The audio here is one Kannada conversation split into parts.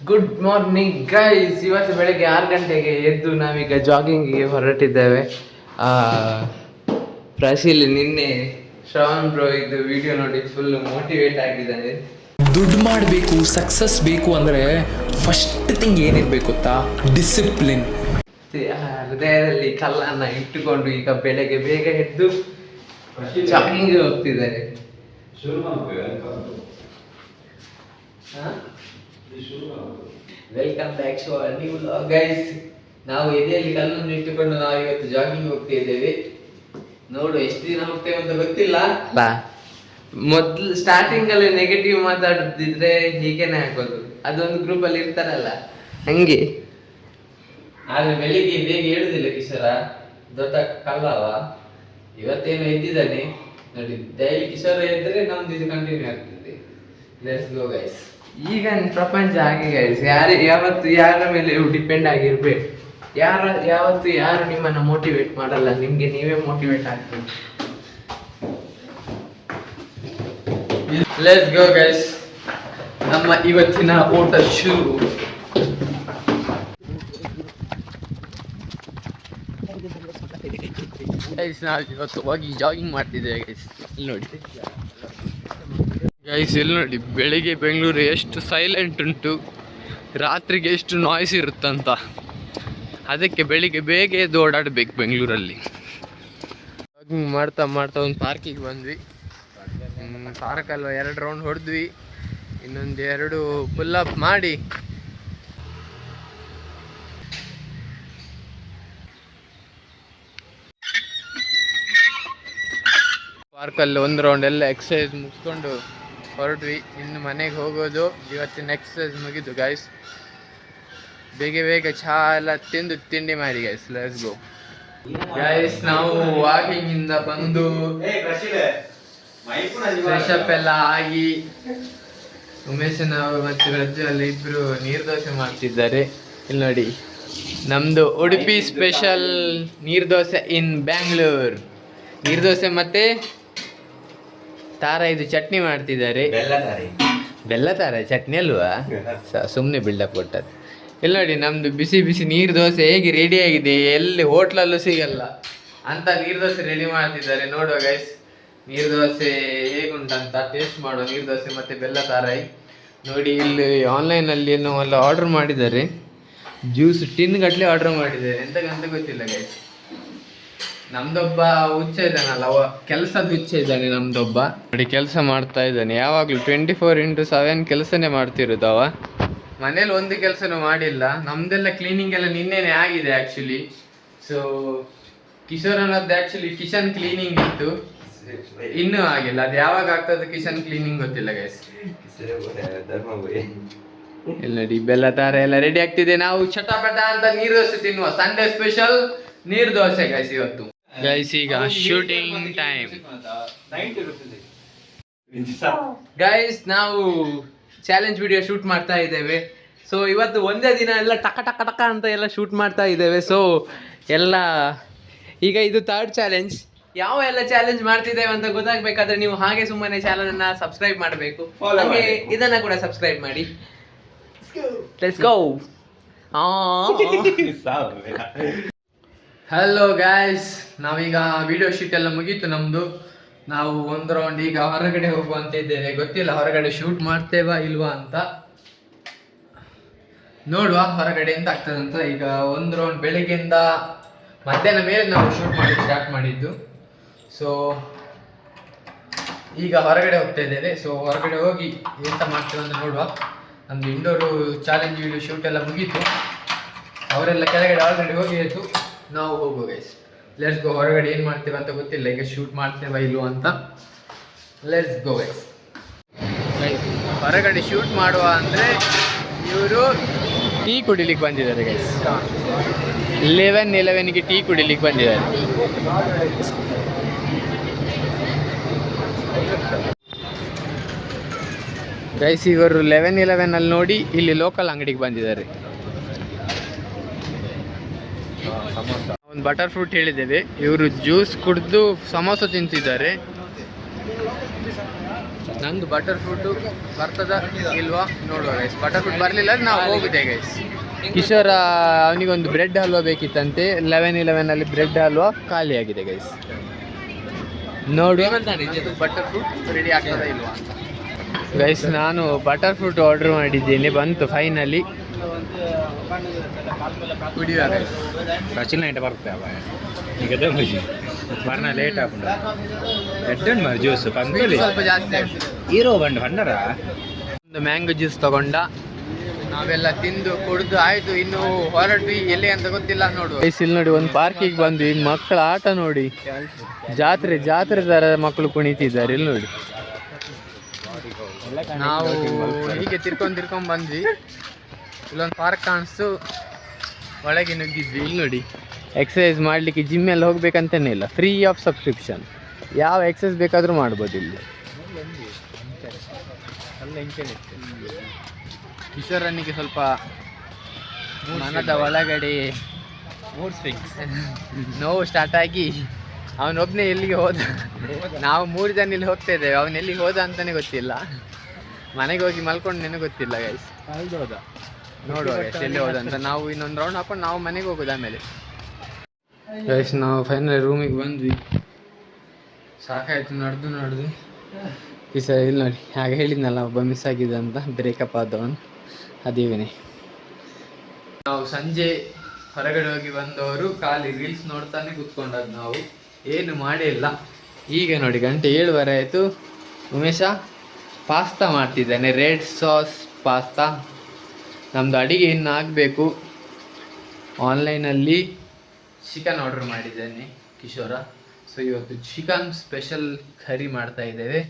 Good morning guys. ಇವತ್ತು ಬೆಳಗ್ಗೆ 6 ಗಂಟೆಗೆ ಎದ್ದು ನಾವೀಗ ಜಾಗಿಂಗಿಗೆ ಹೊರಟಿದ್ದೇವೆ. ಪ್ರಾಶೀಲ್ ನಿನ್ನೆ ಶ್ರವಣ್ ಬ್ರೋ ಇದು ವಿಡಿಯೋ ನೋಡಿ ಫುಲ್ ಮೋಟಿವೇಟ್ ಆಗಿದ್ದಾನೆ. ದುಡ್ಡು ಮಾಡಬೇಕು, ಸಕ್ಸಸ್ ಬೇಕು ಅಂದರೆ ಫಸ್ಟ್ ಥಿಂಗ್ ಏನಿರಬೇಕು ಗೊತ್ತಾ? ಡಿಸಿಪ್ಲಿನ್. ಹೃದಯದಲ್ಲಿ ಕಲ್ಲನ್ನು ಇಟ್ಟುಕೊಂಡು ಈಗ ಬೆಳಗ್ಗೆ ಬೇಗ ಎದ್ದು ಜಾಗಿಂಗ್ ಹೋಗ್ತಿದ್ದಾರೆ. Welcome back to our new vlog guys. ನಾವು ಎದೆಯಲ್ಲಿ ಕಲ್ಲನ್ನು ಇಟ್ಟುಕೊಂಡು ನಾವು ಇವತ್ತು ಜಾಗಿಂಗ್ ಹೋಗ್ತಿದ್ದೇವೆ. ನೋಡು ಎಷ್ಟು ದಿನ ಹೋಗ್ತೇವೆ ಅಂತ ಗೊತ್ತಿಲ್ಲ. ಮೊದ್ಲು ಸ್ಟಾರ್ಟಿಂಗ್ ಅಲ್ಲಿ ನೆಗೆಟಿವ್ ಮಾತಾಡುತ್ತಿದ್ರೆ ಹೀಗೇನೆ ಹಾಕೋದು, ಅದೊಂದು ಗ್ರೂಪ್ ಅಲ್ಲಿ ಇರ್ತಾರಲ್ಲ ಹಂಗೆ. ಆದ್ರೆ ಬೆಳಿಗ್ಗೆ ಬೇಗ ಹೇಳುದಿಲ್ಲ ಕಿಶೋರ, ದೊಡ್ಡ ಕಲ್ಲವ. ಇವತ್ತೇನು ಎದ್ದಿದ್ದಾನೆ ನೋಡಿ. ಡೈಲಿ ಕಿಶೋರ ಎದ್ರೆ ನಮ್ದು ಇದು ಕಂಟಿನ್ಯೂ ಆಗ್ತದೆ. Let's go guys. ಈಗ ಪ್ರಪಂಚ ಹಾಗೆ ಗೈಸ್, ಯಾವತ್ತು ಯಾರ ಮೇಲೆ ಡಿಪೆಂಡ್ ಆಗಿರ್ಬೇಕು. ಯಾವತ್ತು ಯಾರು ನಿಮ್ಮನ್ನ ಮೋಟಿವೇಟ್ ಮಾಡಲ್ಲ, ನಿಮ್ಗೆ ನೀವೇ ಮೋಟಿವೇಟ್ ಆಗ್ತೀವಿ. ಲೆಟ್ಸ್ ಗೋ ಗೈಸ್, ನಮ್ಮ ಇವತ್ತಿನ ಓಟ ಶುರು. ಗೈಸ್ ನಾವು ಇವತ್ತು ಹೋಗಿ ಜಾಗಿಂಗ್ ಮಾಡ್ತಿದ್ದೇವೆ ಗೈಸ್. ಇಲ್ಲಿ ನೋಡಿ ಗೈಸ್, ಇಲ್ಲಿ ನೋಡಿ ಬೆಳಿಗ್ಗೆ ಬೆಂಗಳೂರು ಎಷ್ಟು ಸೈಲೆಂಟ್ ಉಂಟು, ರಾತ್ರಿಗೆ ಎಷ್ಟು ನಾಯ್ಸ್ ಇರುತ್ತಂತ. ಅದಕ್ಕೆ ಬೆಳಿಗ್ಗೆ ಬೇಗ ಎದ್ದು ಓಡಾಡಬೇಕು ಬೆಂಗಳೂರಲ್ಲಿ. ಜಾಗಿಂಗ್ ಮಾಡ್ತಾ ಮಾಡ್ತಾ ಒಂದು ಪಾರ್ಕಿಗೆ ಬಂದ್ವಿ. ಪಾರ್ಕಲ್ಲಿ 2 ರೌಂಡ್ ಹೊಡೆದ್ವಿ, ಇನ್ನೊಂದು 2 ಪುಲ್-ಅಪ್ ಮಾಡಿ ಪಾರ್ಕಲ್ಲಿ 1 ರೌಂಡ್ ಎಲ್ಲ ಎಕ್ಸಸೈಸ್ ಮುಗಿಸ್ಕೊಂಡು ಹೊರಟ್ವಿ. ಇನ್ನು ಮನೆಗೆ ಹೋಗೋದು. ಇವತ್ತಿನ ಎಕ್ಸಸೈಸ್ ಮುಗಿದು ಗೈಸ್. ಬೇಗ ಬೇಗ ಚಹಾ ಎಲ್ಲ ತಿಂದು ತಿಂಡಿ ಮಾಡಿ ಗೈಸ್. Let's go guys. ನಾವು ವಾಕಿಂಗ್ ಇಂದ ಬಂದು ಫ್ರೆಶ್ ಅಪ್ ಎಲ್ಲ ಆಗಿ ಉಮೇಶ್ ನಾವು ಮತ್ತು ರಜ್ಜು ಅಲ್ಲಿ ಇಬ್ರು ನೀರು ದೋಸೆ ಮಾಡ್ತಿದ್ದಾರೆ. ಇಲ್ಲಿ ನೋಡಿ ನಮ್ದು ಉಡುಪಿ ಸ್ಪೆಷಲ್ ನೀರು ದೋಸೆ ಇನ್ ಬ್ಯಾಂಗ್ಳೂರ್. ನೀರು ದೋಸೆ ಮತ್ತೆ ತಾರ ಇದು ಚಟ್ನಿ ಮಾಡ್ತಿದ್ದಾರೆ. ಬೆಲ್ಲ ತಾರ ಚಟ್ನಿ ಅಲ್ವಾ? ಸುಮ್ಮನೆ ಬಿಲ್ಡಪ್ ಕೊಟ್ಟದ್ದು. ಇಲ್ಲಿ ನೋಡಿ ನಮ್ದು ಬಿಸಿ ಬಿಸಿ ನೀರು ದೋಸೆ ಹೇಗೆ ರೆಡಿ ಆಗಿದೆ. ಎಲ್ಲಿ ಹೋಟ್ಲಲ್ಲೂ ಸಿಗಲ್ಲ ಅಂತ ನೀರು ದೋಸೆ ರೆಡಿ ಮಾಡ್ತಿದ್ದಾರೆ. ನೋಡುವ ಗೈಸ್ ನೀರು ದೋಸೆ ಹೇಗುಂಟಂತ ಟೇಸ್ಟ್ ಮಾಡುವ. ನೀರು ದೋಸೆ ಮತ್ತೆ ಬೆಲ್ಲ ತಾರಾಯಿ ನೋಡಿ. ಇಲ್ಲಿ ಆನ್ಲೈನಲ್ಲಿ ಏನೋ ಎಲ್ಲ ಆರ್ಡರ್ ಮಾಡಿದ್ದಾರೆ. ಜ್ಯೂಸ್ ಟಿನ್ ಗಟ್ಟಲೆ ಆರ್ಡರ್ ಮಾಡಿದ್ದಾರೆ. ಎಂತಕ್ಕಂತ ಗೊತ್ತಿಲ್ಲ ಗೈಸ್. ನಮ್ದೊಬ್ಬ ಹುಚ್ಚ ಇದ್ದಾನಲ್ಲ, ಕೆಲಸದ ಹುಚ್ಚ ಇದ್ದಾನೆ ನಮ್ದೊಬ್ಬ. ನೋಡಿ ಕೆಲಸ ಮಾಡ್ತಾ ಇದ್ದಾನೆ ಯಾವಾಗಲೂ 24x7 ಕೆಲಸನೇ ಮಾಡ್ತಿರೋದು ಅವ. ಮನೇಲಿ ಒಂದು ಕೆಲಸನೂ ಮಾಡಿಲ್ಲ. ನಮ್ದೆಲ್ಲ ಕ್ಲೀನಿಂಗ್ ಎಲ್ಲ ನಿನ್ನೆನೆ ಆಗಿದೆ ಆ್ಯಕ್ಚುಲಿ. ಸೊ ಕಿಶೋರನದ್ದು ಆ್ಯಕ್ಚುಲಿ ಕಿಚನ್ ಕ್ಲೀನಿಂಗ್ ಇತ್ತು, ಇನ್ನೂ ಆಗಿಲ್ಲ. ಅದು ಯಾವಾಗ ಆಗ್ತದೆ ಕಿಚನ್ ಕ್ಲೀನಿಂಗ್ ಗೊತ್ತಿಲ್ಲ ಗೈಸ್. ಇಲ್ಲಿ ನೋಡಿ ಬೆಲ್ಲ ತಾರೆ ಎಲ್ಲ ರೆಡಿ ಆಗ್ತಿದೆ. ನಾವು ಚಟಪಟ ಅಂತ ನೀರು ದೋಸೆ ತಿನ್ನುವ. ಸಂಡೇ ಸ್ಪೆಷಲ್ ನೀರು ದೋಸೆ ಗೈಸ್ ಇವತ್ತು. ಗೈಸ್ ಈಗ ಶೂಟಿಂಗ್ ಟೈಮ್ ಗೈಸ್. ನಾವು ಚಾಲೆಂಜ್ ವಿಡಿಯೋ ಶೂಟ್ ಮಾಡ್ತಾ ಇದ್ದೇವೆ. ಸೊ ಇವತ್ತು ಒಂದೇ ದಿನ ಎಲ್ಲ ಟಕ ಟಕ ಟಕ ಅಂತ ಎಲ್ಲ ಶೂಟ್ ಮಾಡ್ತಾ ಇದ್ದೇವೆ. ಸೊ ಎಲ್ಲ ಈಗ ಇದು 3rd ಚಾಲೆಂಜ್. ಯಾವ ಎಲ್ಲ ಚಾಲೆಂಜ್ ಮಾಡ್ತಿದ್ದೇವೆ ಅಂತ ಗೊತ್ತಾಗಬೇಕಾದ್ರೆ ನೀವು ಹಾಗೆ ಸುಮ್ಮನೆ ಚಾನಲನ್ನು ಸಬ್ಸ್ಕ್ರೈಬ್ ಮಾಡಬೇಕು. ಹಾಗೆ ಇದನ್ನು ಕೂಡ ಸಬ್ಸ್ಕ್ರೈಬ್ ಮಾಡಿ. Let's go. ಹಲೋ ಗಾಯ್ಸ್, ನಾವೀಗ ವಿಡಿಯೋ ಶೂಟ್ ಎಲ್ಲ ಮುಗೀತು ನಮ್ಮದು. ನಾವು 1 ರೌಂಡ್ ಈಗ ಹೊರಗಡೆ ಹೋಗುವಂತ ಇದ್ದೇವೆ. ಗೊತ್ತಿಲ್ಲ ಹೊರಗಡೆ ಶೂಟ್ ಮಾಡ್ತೇವಾ ಇಲ್ವಾ ಅಂತ, ನೋಡುವ ಹೊರಗಡೆ ಎಂತ ಆಗ್ತದಂತ. ಈಗ 1 ರೌಂಡ್ ಬೆಳಿಗ್ಗೆಯಿಂದ ಮಧ್ಯಾಹ್ನ ಮೇಲೆ ನಾವು ಶೂಟ್ ಮಾಡಿ ಸ್ಟಾರ್ಟ್ ಮಾಡಿದ್ದು. ಸೊ ಈಗ ಹೊರಗಡೆ ಹೋಗ್ತಾ ಇದ್ದೇವೆ. ಸೊ ಹೊರಗಡೆ ಹೋಗಿ ಎಂತ ಮಾಡ್ತೇವೆ ಅಂತ ನೋಡುವ. ನಮ್ಮದು ಇಂಡೋರು ಚಾಲೆಂಜ್ ವಿಡಿಯೋ ಶೂಟ್ ಎಲ್ಲ ಮುಗೀತು. ಅವರೆಲ್ಲ ಕೆಳಗಡೆ ಆಲ್ರೆಡಿ ಹೋಗಿ ಆಯಿತು. ನಾವು ಹೋಗುವ ಗೈಸ್. Let's go. ಹೊರಗಡೆ ಏನು ಮಾಡ್ತೇವೆ ಅಂತ ಗೊತ್ತಿಲ್ಲ, ಈಗ ಶೂಟ್ ಮಾಡ್ತೇವಾ ಇಲ್ವೋ ಅಂತ. Let's go guys. ಹೊರಗಡೆ ಶೂಟ್ ಮಾಡುವ ಅಂದರೆ ಇವರು ಟೀ ಕುಡಿಲಿಕ್ಕೆ ಬಂದಿದ್ದಾರೆ ಗೈಸ್. 11:11ಗೆ ಟೀ ಕುಡಿಲಿಕ್ಕೆ ಬಂದಿದ್ದಾರೆ. ಗೈಸ್ ಇವರು 11:11 ನೋಡಿ ಇಲ್ಲಿ ಲೋಕಲ್ ಅಂಗಡಿಗೆ ಬಂದಿದ್ದಾರೆ. ಒಂದು ಬಟರ್ ಫ್ರೂಟ್ ಹೇಳಿದ್ದೇವೆ, ಇವರು ಜ್ಯೂಸ್ ಕುಡಿದು ಸಮೋಸ ತಿಂತಿದ್ದಾರೆ. ನಂದು ಬಟರ್ ಫ್ರೂಟು ಬರ್ತದ ಇಲ್ವಾ ನೋಡುವ ಗೈಸ್. ಬಟರ್ ಫ್ರೂಟ್ ಬರಲಿಲ್ಲ ನಾವು ಹೋಗಿದೆ ಗೈಸ್. ಕಿಶೋರ ಅವನಿಗೊಂದು ಬ್ರೆಡ್ ಹಲ್ವಾ ಬೇಕಿತ್ತಂತೆ. 11-11 ಬ್ರೆಡ್ ಹಲ್ವಾ ಖಾಲಿಯಾಗಿದೆ ಗೈಸ್. ನೋಡು ಬಟರ್ ಫ್ರೂಟ್ ರೆಡಿ ಆಗ್ತದ ಇಲ್ವಾ ಅಂತ ಗೈಸ್. ನಾನು ಬಟರ್ ಫ್ರೂಟ್ ಆರ್ಡರ್ ಮಾಡಿದ್ದೀನಿ, ಬಂತು ಫೈನಲಿ. ಕುಡಿಯುವ ಗೈಸ್. ಸಚಿನ್ ನೈಟ್ ಬರ್ತೇವೆ ಈಗ ಬರ್ನ ಲೇಟ್ ಆಗ್ಬಿಡ ಎಡ್ಡನ್ ಮರ ಜ್ಯೂಸ್ ಪಂಕಲಿ ಸ್ವಲ್ಪ ಜಾಸ್ತಿ ಆಗ್ತದೆ. ಹೀರೋ ಬಂಡು ಹಣ್ಣರ ಒಂದು ಮ್ಯಾಂಗೋ ಜ್ಯೂಸ್ ತಗೊಂಡ ನಾವೆಲ್ಲ ತಿಂದು ಕುಡಿದು ಆಯ್ತು. ಇನ್ನು ಹೊರಟ್ವಿ ಎಲ್ಲಿ ಅಂತ ಗೊತ್ತಿಲ್ಲ. ನೋಡುವ ಇಲ್ಲಿ ನೋಡಿ ಒಂದು ಪಾರ್ಕಿಗೆ ಬಂದ್ವಿ. ಮಕ್ಕಳ ಆಟ ನೋಡಿ, ಜಾತ್ರೆ ತರ ಮಕ್ಕಳು ಕುಣಿತಿದ್ದಾರೆ. ಇಲ್ಲಿ ನೋಡಿ ನಾವು ಹೀಗೆ ತಿರ್ಕೊಂಡ್ ಬಂದ್ವಿ. ಇಲ್ಲೊಂದು ಪಾರ್ಕ್ ಕಾಣಿಸ್ತು, ಒಳಗೆ ನುಗ್ಗಿದ್ವಿ. ಇಲ್ಲಿ ನೋಡಿ ಎಕ್ಸಸೈಸ್ ಮಾಡಲಿಕ್ಕೆ ಜಿಮ್ ಎಲ್ಲ ಹೋಗ್ಬೇಕಂತಾನೆ ಇಲ್ಲ, ಫ್ರೀ ಆಫ್ ಸಬ್ಸ್ಕ್ರಿಪ್ಷನ್. ಯಾವ ಎಕ್ಸಸೈಸ್ ಬೇಕಾದರೂ ಮಾಡ್ಬೋದು ಇಲ್ಲಿ. ಕಿಶೋರನಿಗೆ ಸ್ವಲ್ಪ ಮನದ ಒಳಗಡೆ ನೋವು ಸ್ಟಾರ್ಟ್ ಆಗಿ ಅವನೊಬ್ಬನೇ ಎಲ್ಲಿಗೆ ಹೋದ. ನಾವು 3 ಜನ ಇಲ್ಲಿ ಹೋಗ್ತಾ ಇದ್ದೇವೆ, ಅವನು ಎಲ್ಲಿಗೆ ಹೋದ ಅಂತಲೇ ಗೊತ್ತಿಲ್ಲ. ಮನೆಗೆ ಹೋಗಿ ಮಲ್ಕೊಂಡು ನನಗೆ ಗೊತ್ತಿಲ್ಲ ಗೈಸ್. ನೋಡುವ ಗೈಸ್ ಎಲ್ಲಿ ಹೋದ ಅಂತ. ನಾವು ಇನ್ನೊಂದು ರೌಂಡ್ ಹಾಕೊಂಡು ನಾವು ಮನೆಗೆ ಹೋಗೋದು ಆಮೇಲೆ ಗೈಸ್. ನಾವು ಫೈನಲ್ ರೂಮಿಗೆ ಬಂದ್ವಿ. ಸಾಕಾಯ್ತು ನಡೆದು ಈ ಸರಿ. ಇಲ್ಲಿ ನೋಡಿ ಹಾಗೆ ಹೇಳಿದ್ನಲ್ಲ, ಒಬ್ಬ ಮಿಸ್ ಆಗಿದೆ ಅಂತ, ಬ್ರೇಕಪ್ ಆದವನು ಅದೇವನೇ. ನಾವು ಸಂಜೆ ಹೊರಗಡೆ ಹೋಗಿ ಬಂದವರು ಖಾಲಿ ರೀಲ್ಸ್ ನೋಡ್ತಾನೆ ಕೂತ್ಕೊಂಡದ್ದು. ನಾವು ಏನು ಮಾಡೇ ಇಲ್ಲ. ಈಗ ನೋಡಿ ಗಂಟೆ 7:15 ಆಯಿತು. ಉಮೇಶ ಪಾಸ್ತಾ ಮಾಡ್ತಿದ್ದಾನೆ, ರೆಡ್ ಸಾಸ್ ಪಾಸ್ತಾ. ನಮ್ಮದು ಅಡಿಗೆ ಇನ್ನು ಆಗಬೇಕು. ಆನ್ಲೈನಲ್ಲಿ ಚಿಕನ್ ಆರ್ಡರ್ ಮಾಡಿದ್ದೇನೆ ಕಿಶೋರ. ಸೊ ಇವತ್ತು ಚಿಕನ್ ಸ್ಪೆಷಲ್ ಕರಿ ಮಾಡ್ತಾ ಇದ್ದೇವೆ.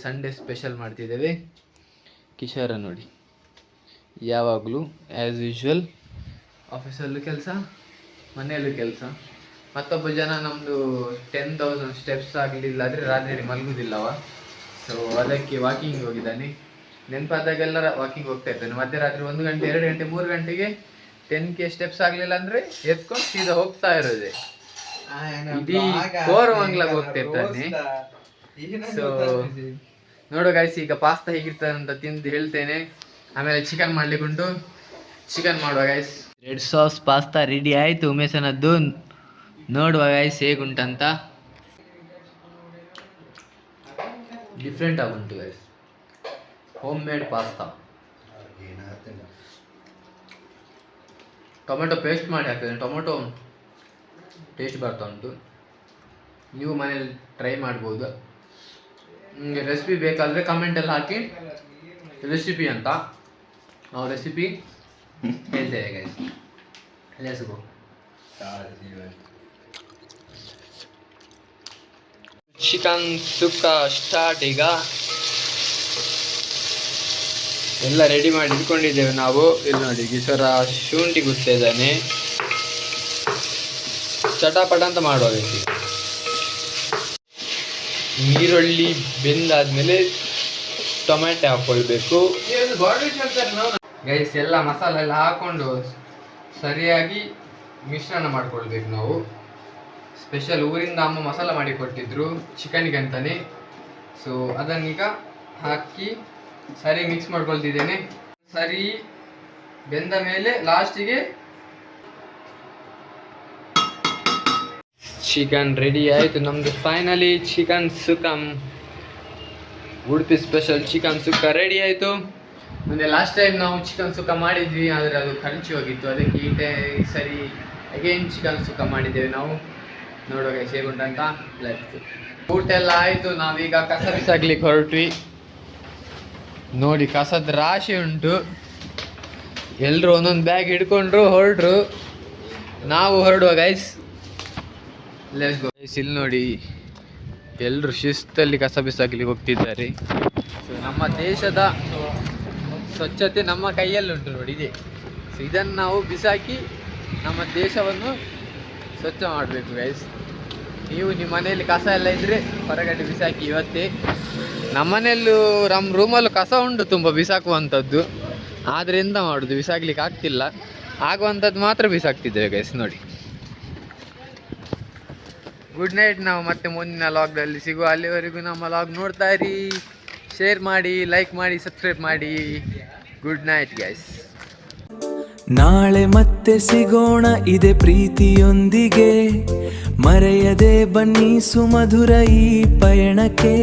ಸಂಡೇ ಸ್ಪೆಷಲ್ ಮಾಡ್ತಿದ್ದೇವೆ. ಕಿಶೋರ ನೋಡಿ ಯಾವಾಗಲೂ ಆ್ಯಸ್ ಯೂಶ್ವಲ್ ಆಫೀಸಲ್ಲೂ ಕೆಲಸ, ಮನೆಯಲ್ಲೂ ಕೆಲಸ. ಮತ್ತೊಬ್ಬ ಜನ ನಮ್ಮದು 10,000 ಸ್ಟೆಪ್ಸ್ ಆಗಲಿಲ್ಲ ಆದರೆ ರಾತ್ರಿ ಮಲಗುವುದಿಲ್ಲವ. ಸೊ ಅದಕ್ಕೆ ವಾಕಿಂಗ್ ಹೋಗಿದ್ದಾನೆ. ನೆನಪಾದಾಗೆಲ್ಲ ವಾಕಿಂಗ್ ಹೋಗ್ತಾ ಇದ್ದಾನೆ. ಮಧ್ಯರಾತ್ರಿ 1 ಗಂಟೆ 2 ಗಂಟೆ 3 ಗಂಟೆಗೆ 10K ಸ್ಟೆಪ್ಸ್ ಆಗಲಿಲ್ಲ ಅಂದರೆ ಎತ್ಕೊಂಡು ಸೀದಾ ಹೋಗ್ತಾ ಇರೋದೆ. ಇಡೀ ಕೋರಮಂಗ್ಲಾಗ ಹೋಗ್ತಾ ಇರ್ತಾನೆ. ಸೊ ನೋಡೋ ಗೈಸ್, ಈಗ ಪಾಸ್ತಾ ಹೇಗಿರ್ತದೆ ಅಂತ ತಿಂದು ಹೇಳ್ತೇನೆ. ಆಮೇಲೆ ಚಿಕನ್ ಮಾಡ್ಲಿಕ್ಕುಂಟು, ಚಿಕನ್ ಮಾಡುವ guys. Red sauce pasta ready ಆಯಿತು ಉಮೇಶನದ್ದು. ನೋಡುವ ಗೈಸ್ ಹೇಗುಂಟಂತ. ಡಿಫ್ರೆಂಟ್ ಆಗುಂಟು guys, home made pasta. Tomato paste ಮಾಡಿ ಹಾಕಿದ್ದೇನೆ. ಟೊಮೆಟೊ ಟೇಸ್ಟ್ ಬರ್ತಾ ಉಂಟು. ನೀವು ಮನೇಲಿ ಟ್ರೈ ಮಾಡ್ಬೋದು. ನಿಮಗೆ ರೆಸಿಪಿ ಬೇಕಾದರೆ ಕಮೆಂಟಲ್ಲಿ ಹಾಕಿ ರೆಸಿಪಿ ಅಂತ. ನಾವು ರೆಸಿಪಿ ಹೇಳ್ತೇವೆ guys. Let's go. Chicken sukka start. ಈಗ ಎಲ್ಲ ರೆಡಿ ಮಾಡಿ ಇಟ್ಕೊಂಡಿದ್ದೇವೆ ನಾವು. ಇಲ್ಲಿ ನೋಡಿ ಕಿಶೋರ ಶುಂಠಿ ಗುಸ್ತಾ ಇದ್ದಾನೆ. ಚಟಾಪಟ ಅಂತ ಮಾಡುವ ಗೈಸ್. ಈರುಳ್ಳಿ ಬೆಂದಾದ್ಮೇಲೆ ಟೊಮೆಟೊ ಹಾಕ್ಕೊಳ್ಬೇಕು ಗೈಸ್. ಎಲ್ಲ ಮಸಾಲೆ ಎಲ್ಲ ಹಾಕೊಂಡು ಸರಿಯಾಗಿ ಮಿಶ್ರಣ ಮಾಡ್ಕೊಳ್ಬೇಕು ನಾವು. ಸ್ಪೆಷಲ್ ಊರಿಂದ ಅಮ್ಮ ಮಸಾಲ ಮಾಡಿ ಕೊಟ್ಟಿದ್ರು ಚಿಕನಿಗೆ ಅಂತಾನೆ. ಸೊ ಅದನ್ನೀಗ ಹಾಕಿ ಸರಿ ಮಿಕ್ಸ್ ಮಾಡ್ಕೊಳ್ತಿದ್ದೇನೆ. ಸರಿ ಬೆಂದ ಮೇಲೆ ಲಾಸ್ಟಿಗೆ ಚಿಕನ್ ರೆಡಿ ಆಯಿತು ನಮ್ಮದು. ಫೈನಲಿ ಚಿಕನ್ ಸುಕ್ಕ, ಉಡುಪಿ ಸ್ಪೆಷಲ್ ಚಿಕನ್ ಸುಕ್ಕ ರೆಡಿ ಆಯಿತು. ಅಂದರೆ ಲಾಸ್ಟ್ ಟೈಮ್ ನಾವು ಚಿಕನ್ ಸುಕ್ಕ ಮಾಡಿದ್ವಿ, ಆದರೆ ಅದು ಖರ್ಚು ಹೋಗಿತ್ತು. ಅದಕ್ಕೆ ಈ ಸರಿ ಅಗೇನ್ ಚಿಕನ್ ಸುಕ್ಕ ಮಾಡಿದ್ದೇವೆ ನಾವು. ನೋಡುವ ಹೇಗುಂಟಂತ. ಊಟ ಎಲ್ಲ ಆಯಿತು. ನಾವೀಗ ಕಸ ಬಿಸಾಕ್ಲಿಕ್ಕೆ ಹೊರಟ್ವಿ. ನೋಡಿ ಕಸದ ರಾಶಿ ಉಂಟು. ಎಲ್ಲರೂ ಒಂದೊಂದು ಬ್ಯಾಗ್ ಹಿಡ್ಕೊಂಡ್ರು ಹೊರಟ್ರು. ನಾವು ಹೊರಡುವ ಗೈಸ್. Let's go guys. ಇಲ್ಲಿ ನೋಡಿ ಎಲ್ಲರೂ ಶಿಸ್ತಲ್ಲಿ ಕಸ ಬಿಸಾಕ್ಲಿಕ್ಕೆ ಹೋಗ್ತಿದ್ದಾರೆ. ಸೊ ನಮ್ಮ ದೇಶದ ಸ್ವಚ್ಛತೆ ನಮ್ಮ ಕೈಯಲ್ಲುಂಟು ನೋಡಿ ಇದೆ. ಸೊ ಇದನ್ನು ನಾವು ಬಿಸಾಕಿ ನಮ್ಮ ದೇಶವನ್ನು ಸ್ವಚ್ಛ ಮಾಡಬೇಕು ಗೈಸ್. ನೀವು ನಿಮ್ಮ ಮನೆಯಲ್ಲಿ ಕಸ ಎಲ್ಲ ಇದ್ದರೆ ಹೊರಗಡೆ ಬಿಸಾಕಿ ಇವತ್ತೇ. ನಮ್ಮನೆಯಲ್ಲೂ ನಮ್ಮ ರೂಮಲ್ಲೂ ಕಸ ಉಂಟು ತುಂಬ ಬಿಸಾಕುವಂಥದ್ದು. ಆದರೆ ಎಂತ ಮಾಡೋದು, ಬಿಸಾಕ್ಲಿಕ್ಕೆ ಆಗ್ತಿಲ್ಲ. ಆಗುವಂಥದ್ದು ಮಾತ್ರ ಬಿಸಾಕ್ತಿದ್ದೇವೆ ಗೈಸ್. ನೋಡಿ ಗುಡ್ ನೈಟ್. ನಾವು ಮತ್ತೆ ಮುಂದಿನ ಲಾಗ್ದಲ್ಲಿ ಸಿಗುವ. ಅಲ್ಲಿವರೆಗೂ ನಮ್ಮ ಲಾಗ್ ನೋಡ್ತಾ ಇರಿ, ಶೇರ್ ಮಾಡಿ, ಲೈಕ್ ಮಾಡಿ, ಸಬ್ಸ್ಕ್ರೈಬ್ ಮಾಡಿ. Good night guys. ನಾಳೆ ಮತ್ತೆ ಸಿಗೋಣ ಇದೇ ಪ್ರೀತಿಯೊಂದಿಗೆ, ಮರೆಯದೆ ಬನ್ನಿ ಸುಮಧುರ ಈ ಪಯಣಕ್ಕೆ.